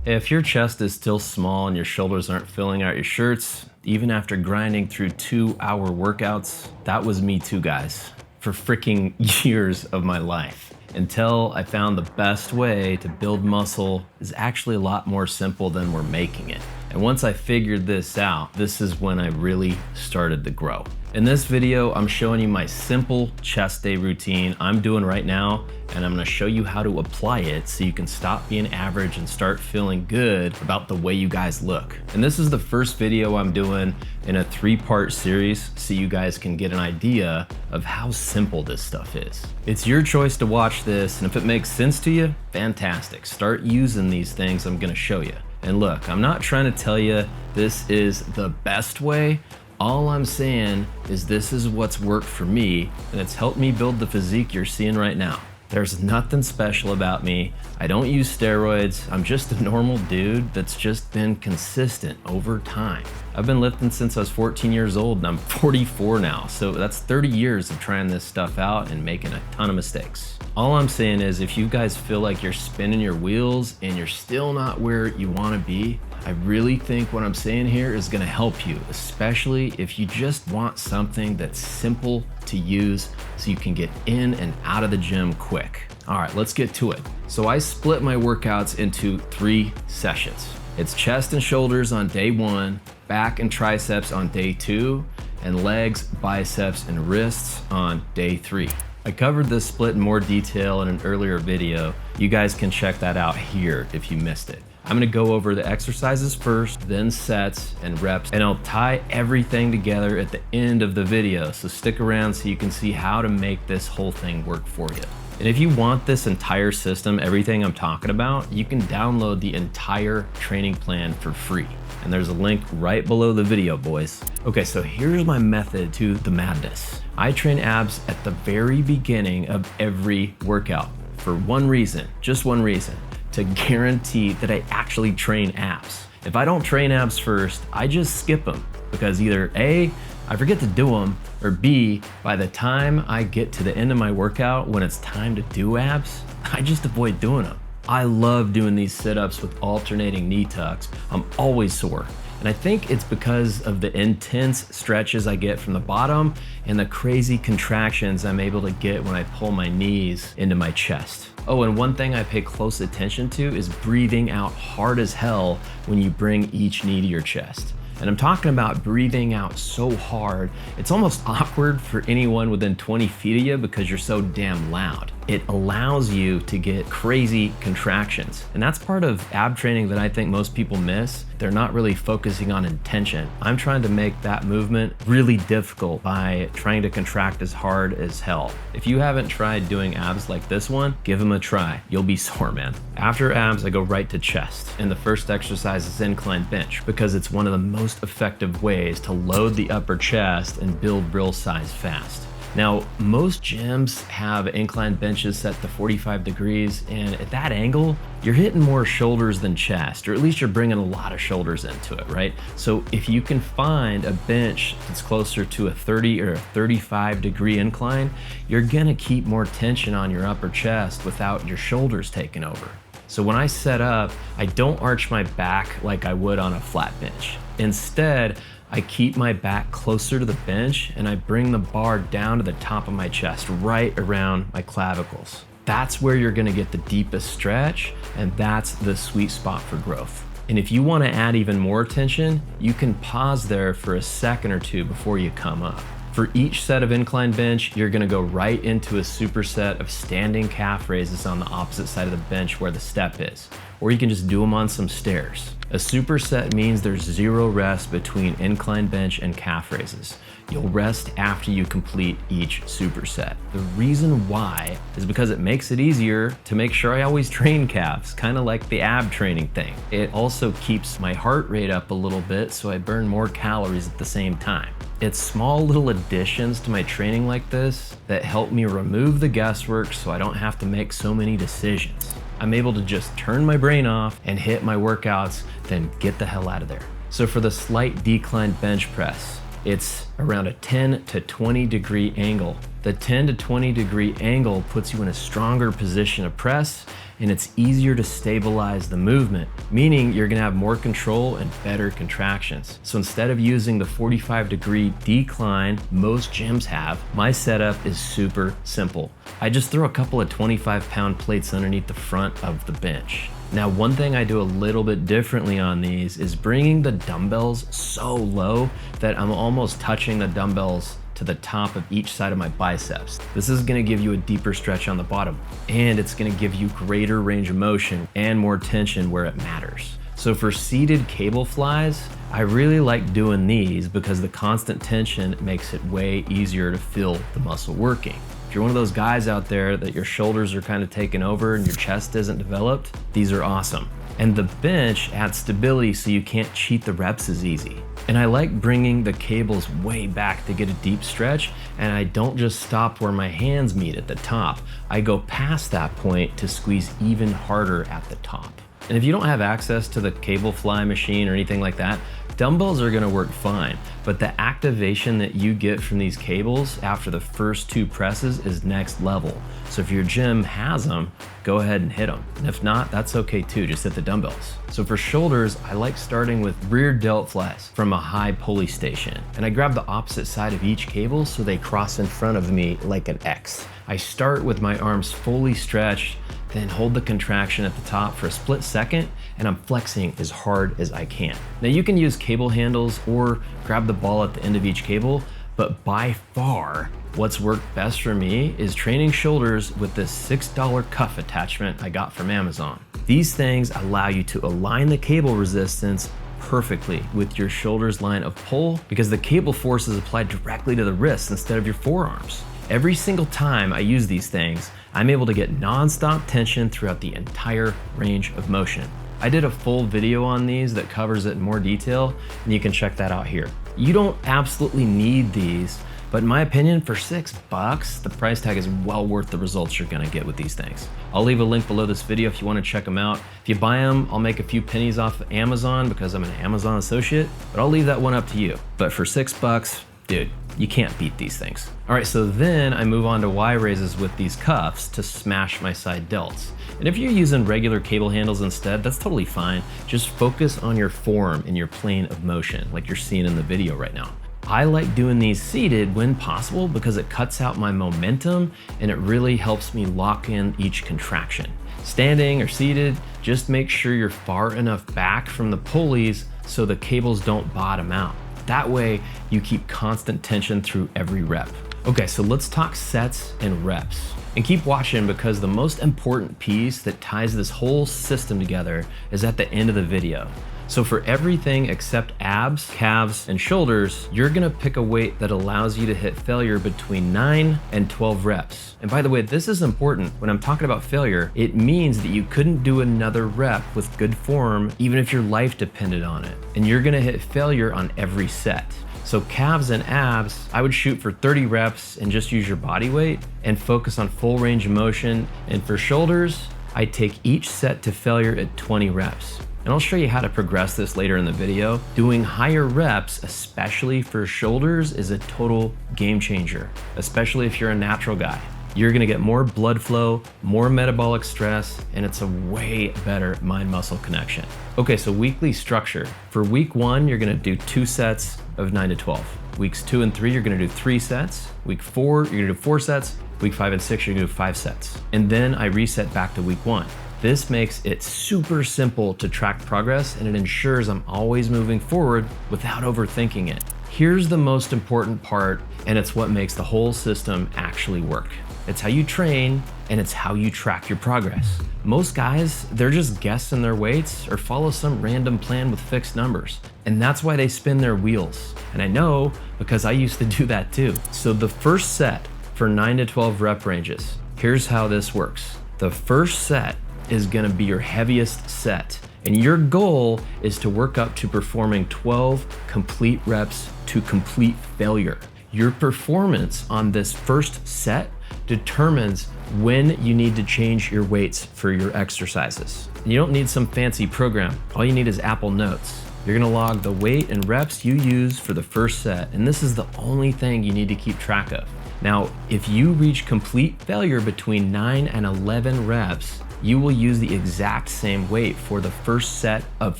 If your chest is still small and your shoulders aren't filling out your shirts, even after grinding through 2-hour workouts, that was me too, guys, for freaking years of my life. Until I found the best way to build muscle is actually a lot more simple than we're making it. And once I figured this out, this is when I really started to grow. In this video, I'm showing you my simple chest day routine I'm doing right now, and I'm gonna show you how to apply it so you can stop being average and start feeling good about the way you guys look. And this is the first video I'm doing in a 3-part series so you guys can get an idea of how simple this stuff is. It's your choice to watch this, and if it makes sense to you, fantastic. Start using these things I'm gonna show you. And look, I'm not trying to tell you this is the best way. All I'm saying is this is what's worked for me, and it's helped me build the physique you're seeing right now. There's nothing special about me. I don't use steroids. I'm just a normal dude that's just been consistent over time. I've been lifting since I was 14 years old, and I'm 44 now. So that's 30 years of trying this stuff out and making a ton of mistakes. All I'm saying is if you guys feel like you're spinning your wheels and you're still not where you want to be, I really think what I'm saying here is gonna help you, especially if you just want something that's simple to use so you can get in and out of the gym quick. All right, let's get to it. So I split my workouts into 3 sessions. It's chest and shoulders on day 1, back and triceps on day 2, and legs, biceps, and wrists on day 3. I covered this split in more detail in an earlier video. You guys can check that out here if you missed it. I'm gonna go over the exercises first, then sets and reps, and I'll tie everything together at the end of the video. So stick around so you can see how to make this whole thing work for you. And if you want this entire system, everything I'm talking about, you can download the entire training plan for free. And there's a link right below the video, boys. Okay, so here's my method to the madness. I train abs at the very beginning of every workout for one reason, just one reason, to guarantee that I actually train abs. If I don't train abs first, I just skip them because either A, I forget to do them, or B, by the time I get to the end of my workout when it's time to do abs, I just avoid doing them. I love doing these sit-ups with alternating knee tucks. I'm always sore. And I think it's because of the intense stretches I get from the bottom and the crazy contractions I'm able to get when I pull my knees into my chest. Oh, and one thing I pay close attention to is breathing out hard as hell when you bring each knee to your chest. And I'm talking about breathing out so hard, it's almost awkward for anyone within 20 feet of you because you're so damn loud. It allows you to get crazy contractions. And that's part of ab training that I think most people miss. They're not really focusing on intention. I'm trying to make that movement really difficult by trying to contract as hard as hell. If you haven't tried doing abs like this one, give them a try. You'll be sore, man. After abs, I go right to chest. And the first exercise is incline bench because it's one of the most effective ways to load the upper chest and build real size fast. Now, most gyms have incline benches set to 45 degrees, and at that angle, you're hitting more shoulders than chest, or at least you're bringing a lot of shoulders into it, right? So if you can find a bench that's closer to a 30 or a 35 degree incline, you're gonna keep more tension on your upper chest without your shoulders taking over. So when I set up, I don't arch my back like I would on a flat bench. Instead, I keep my back closer to the bench and I bring the bar down to the top of my chest, right around my clavicles. That's where you're gonna get the deepest stretch, and that's the sweet spot for growth. And if you wanna add even more tension, you can pause there for a second or two before you come up. For each set of incline bench, you're gonna go right into a superset of standing calf raises on the opposite side of the bench where the step is, or you can just do them on some stairs. A superset means there's 0 rest between incline bench and calf raises. You'll rest after you complete each superset. The reason why is because it makes it easier to make sure I always train calves, kind of like the ab training thing. It also keeps my heart rate up a little bit so I burn more calories at the same time. It's small little additions to my training like this that help me remove the guesswork so I don't have to make so many decisions. I'm able to just turn my brain off and hit my workouts, then get the hell out of there. So for the slight decline bench press, it's around a 10 to 20 degree angle. The 10 to 20 degree angle puts you in a stronger position of press, and it's easier to stabilize the movement, meaning you're gonna have more control and better contractions. So instead of using the 45-degree decline most gyms have, my setup is super simple. I just throw a couple of 25-pound plates underneath the front of the bench. Now, one thing I do a little bit differently on these is bringing the dumbbells so low that I'm almost touching the dumbbells to the top of each side of my biceps. This is gonna give you a deeper stretch on the bottom, and it's gonna give you greater range of motion and more tension where it matters. So for seated cable flies, I really like doing these because the constant tension makes it way easier to feel the muscle working. If you're one of those guys out there that your shoulders are kind of taken over and your chest isn't developed, these are awesome. And the bench adds stability so you can't cheat the reps as easy. And I like bringing the cables way back to get a deep stretch, and I don't just stop where my hands meet at the top. I go past that point to squeeze even harder at the top. And if you don't have access to the cable fly machine or anything like that, dumbbells are gonna work fine, but the activation that you get from these cables after the first 2 presses is next level. So if your gym has them, go ahead and hit them. And if not, that's okay too, just hit the dumbbells. So for shoulders, I like starting with rear delt flies from a high pulley station. And I grab the opposite side of each cable so they cross in front of me like an X. I start with my arms fully stretched, then hold the contraction at the top for a split second, and I'm flexing as hard as I can. Now you can use cable handles or grab the ball at the end of each cable, but by far, what's worked best for me is training shoulders with this $6 cuff attachment I got from Amazon. These things allow you to align the cable resistance perfectly with your shoulder's line of pull because the cable force is applied directly to the wrists instead of your forearms. Every single time I use these things, I'm able to get non-stop tension throughout the entire range of motion. I did a full video on these that covers it in more detail, and you can check that out here. You don't absolutely need these, but in my opinion, for $6, the price tag is well worth the results you're gonna get with these things. I'll leave a link below this video if you wanna check them out. If you buy them, I'll make a few pennies off of Amazon because I'm an Amazon associate, but I'll leave that one up to you. But for $6, dude, you can't beat these things. All right, so then I move on to Y raises with these cuffs to smash my side delts. And if you're using regular cable handles instead, that's totally fine. Just focus on your form and your plane of motion like you're seeing in the video right now. I like doing these seated when possible because it cuts out my momentum and it really helps me lock in each contraction. Standing or seated, just make sure you're far enough back from the pulleys so the cables don't bottom out. That way you keep constant tension through every rep. Okay, so let's talk sets and reps. And keep watching because the most important piece that ties this whole system together is at the end of the video. So for everything except abs, calves, and shoulders, you're gonna pick a weight that allows you to hit failure between 9 and 12 reps. And by the way, this is important. When I'm talking about failure, it means that you couldn't do another rep with good form, even if your life depended on it. And you're gonna hit failure on every set. So calves and abs, I would shoot for 30 reps and just use your body weight and focus on full range of motion. And for shoulders, I take each set to failure at 20 reps. And I'll show you how to progress this later in the video. Doing higher reps, especially for shoulders, is a total game changer, especially if you're a natural guy. You're gonna get more blood flow, more metabolic stress, and it's a way better mind-muscle connection. Okay, so weekly structure. For week 1, you're gonna do 2 sets of 9 to 12. Weeks 2 and 3, you're gonna do 3 sets. Week 4, you're gonna do 4 sets. Week 5 and 6, you're gonna do 5 sets. And then I reset back to week 1. This makes it super simple to track progress, and it ensures I'm always moving forward without overthinking it. Here's the most important part, and it's what makes the whole system actually work. It's how you train, and it's how you track your progress. Most guys, they're just guessing their weights or follow some random plan with fixed numbers. And that's why they spin their wheels. And I know because I used to do that too. So the first set for 9 to 12 rep ranges, here's how this works. The first set is gonna be your heaviest set. And your goal is to work up to performing 12 complete reps to complete failure. Your performance on this first set determines when you need to change your weights for your exercises. You don't need some fancy program. All you need is Apple Notes. You're gonna log the weight and reps you use for the first set, and this is the only thing you need to keep track of. Now, if you reach complete failure between 9 and 11 reps, you will use the exact same weight for the first set of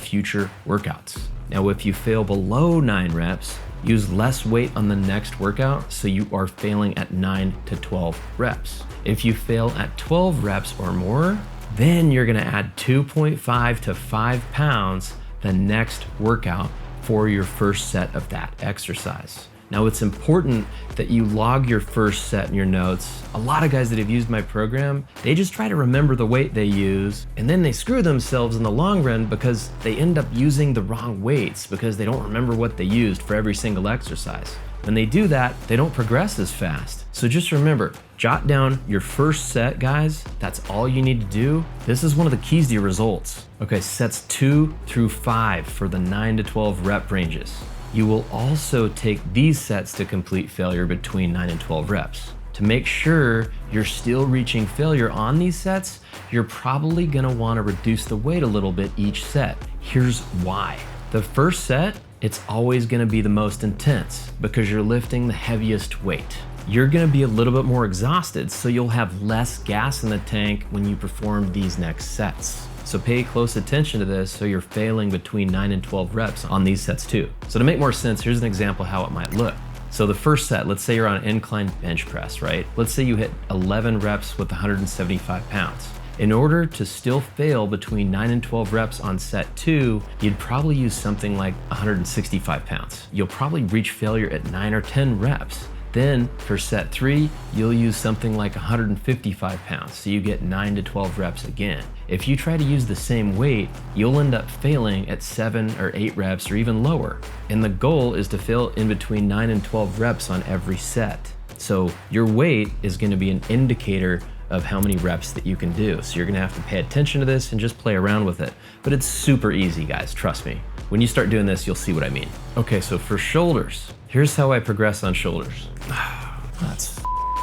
future workouts. Now, if you fail below 9 reps, use less weight on the next workout so you are failing at 9 to 12 reps. If you fail at 12 reps or more, then you're gonna add 2.5 to 5 pounds the next workout for your first set of that exercise. Now, it's important that you log your first set in your notes. A lot of guys that have used my program, they just try to remember the weight they use, and then they screw themselves in the long run because they end up using the wrong weights because they don't remember what they used for every single exercise. When they do that, they don't progress as fast. So just remember, jot down your first set, guys. That's all you need to do. This is one of the keys to your results. Okay, sets 2 through 5 for the 9 to 12 rep ranges. You will also take these sets to complete failure between 9 and 12 reps. To make sure you're still reaching failure on these sets, you're probably gonna wanna reduce the weight a little bit each set. Here's why. The first set, it's always gonna be the most intense because you're lifting the heaviest weight. You're gonna be a little bit more exhausted, so you'll have less gas in the tank when you perform these next sets. So pay close attention to this so you're failing between 9 and 12 reps on these sets too. So to make more sense, here's an example how it might look. So the first set, let's say you're on an incline bench press, right? Let's say you hit 11 reps with 175 pounds. In order to still fail between 9 and 12 reps on set 2, you'd probably use something like 165 pounds. You'll probably reach failure at 9 or 10 reps. Then for set 3, you'll use something like 155 pounds, so you get 9 to 12 reps again. If you try to use the same weight, you'll end up failing at 7 or 8 reps or even lower. And the goal is to fail in between 9 and 12 reps on every set. So your weight is gonna be an indicator of how many reps that you can do. So you're gonna have to pay attention to this and just play around with it. But it's super easy, guys, trust me. When you start doing this, you'll see what I mean. Okay, so for shoulders, here's how I progress on shoulders. That's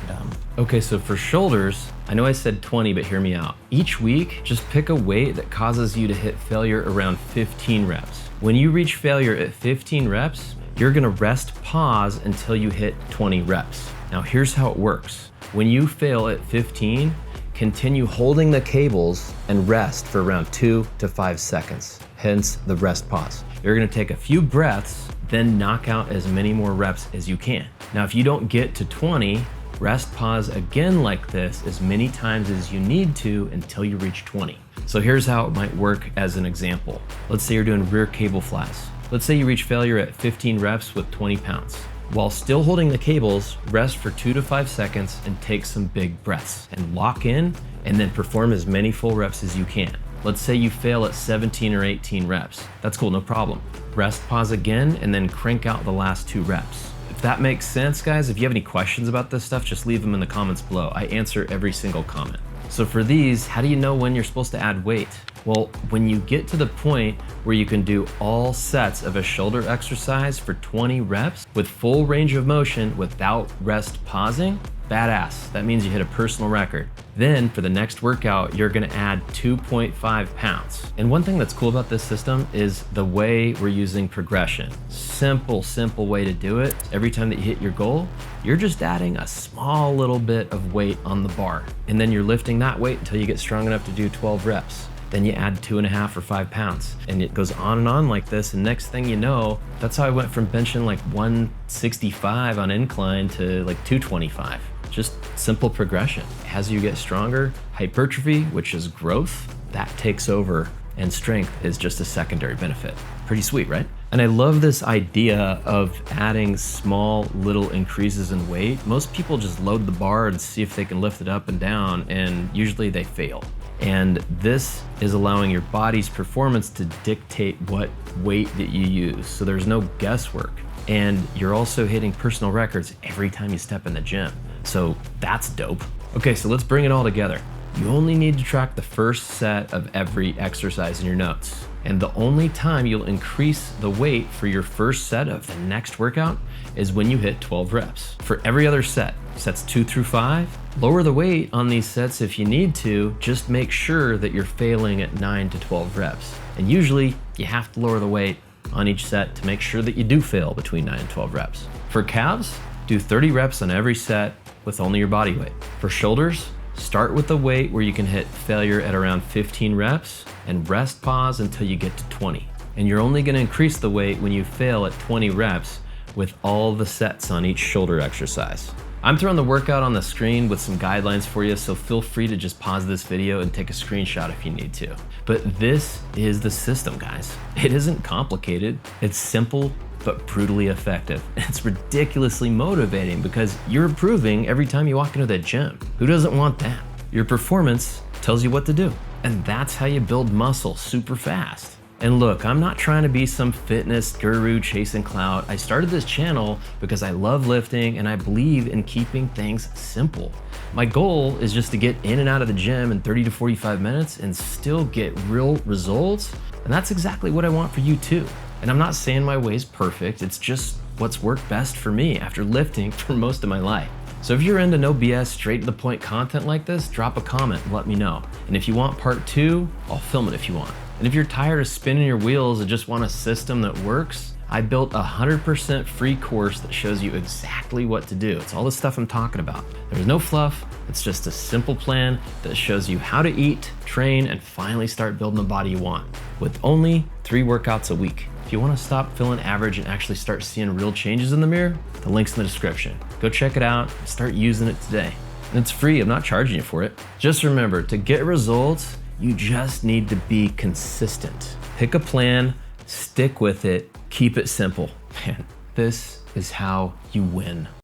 dumb. Okay, so for shoulders, I know I said 20, but hear me out. Each week, just pick a weight that causes you to hit failure around 15 reps. When you reach failure at 15 reps, you're gonna rest pause until you hit 20 reps. Now here's how it works. When you fail at 15, continue holding the cables and rest for around 2 to 5 seconds, hence the rest pause. You're gonna take a few breaths, then knock out as many more reps as you can. Now, if you don't get to 20, rest pause again like this as many times as you need to until you reach 20. So here's how it might work as an example. Let's say you're doing rear cable flies. Let's say you reach failure at 15 reps with 20 pounds. While still holding the cables, rest for 2 to 5 seconds and take some big breaths and lock in and then perform as many full reps as you can. Let's say you fail at 17 or 18 reps. That's cool, no problem. Rest pause again and then crank out the last 2 reps. If that makes sense, guys, if you have any questions about this stuff, just leave them in the comments below. I answer every single comment. So for these, how do you know when you're supposed to add weight? Well, when you get to the point where you can do all sets of a shoulder exercise for 20 reps with full range of motion without rest pausing, badass. That means you hit a personal record. Then for the next workout, you're gonna add 2.5 pounds. And one thing that's cool about this system is the way we're using progression. Simple way to do it. Every time that you hit your goal, you're just adding a small little bit of weight on the bar. And then you're lifting that weight until you get strong enough to do 12 reps. Then you add 2.5 or 5 pounds. And it goes on and on like this. And next thing you know, that's how I went from benching like 165 on incline to like 225. Just simple progression. As you get stronger, hypertrophy, which is growth, that takes over, and strength is just a secondary benefit. Pretty sweet, right? And I love this idea of adding small little increases in weight. Most people just load the bar and see if they can lift it up and down, and usually they fail. And this is allowing your body's performance to dictate what weight that you use. So there's no guesswork. And you're also hitting personal records every time you step in the gym. So that's dope. Okay, so let's bring it all together. You only need to track the first set of every exercise in your notes. And the only time you'll increase the weight for your first set of the next workout is when you hit 12 reps. For every other set, sets 2 through 5, lower the weight on these sets if you need to, just make sure that you're failing at 9 to 12 reps. And usually you have to lower the weight on each set to make sure that you do fail between 9 and 12 reps. For calves, do 30 reps on every set with only your body weight. For shoulders, Start with a weight where you can hit failure at around 15 reps and rest pause until you get to 20. And you're only gonna increase the weight when you fail at 20 reps with all the sets on each shoulder exercise. I'm throwing the workout on the screen with some guidelines for you, so feel free to just pause this video and take a screenshot if you need to. But this is the system, guys. It isn't complicated. It's simple, but brutally effective. It's ridiculously motivating because you're improving every time you walk into the gym. Who doesn't want that? Your performance tells you what to do. And that's how you build muscle super fast. And look, I'm not trying to be some fitness guru chasing clout. I started this channel because I love lifting and I believe in keeping things simple. My goal is just to get in and out of the gym in 30 to 45 minutes and still get real results. And that's exactly what I want for you too. And I'm not saying my way's perfect, it's just what's worked best for me after lifting for most of my life. So if you're into no BS, straight to the point content like this, drop a comment and let me know. And if you want part 2, I'll film it if you want. And if you're tired of spinning your wheels and just want a system that works, I built a 100% free course that shows you exactly what to do. It's all the stuff I'm talking about. There's no fluff, it's just a simple plan that shows you how to eat, train, and finally start building the body you want with only 3 workouts a week. If you want to stop feeling average and actually start seeing real changes in the mirror, the link's in the description. Go check it out and start using it today. And it's free, I'm not charging you for it. Just remember, to get results, you just need to be consistent. Pick a plan, stick with it, keep it simple. Man, this is how you win.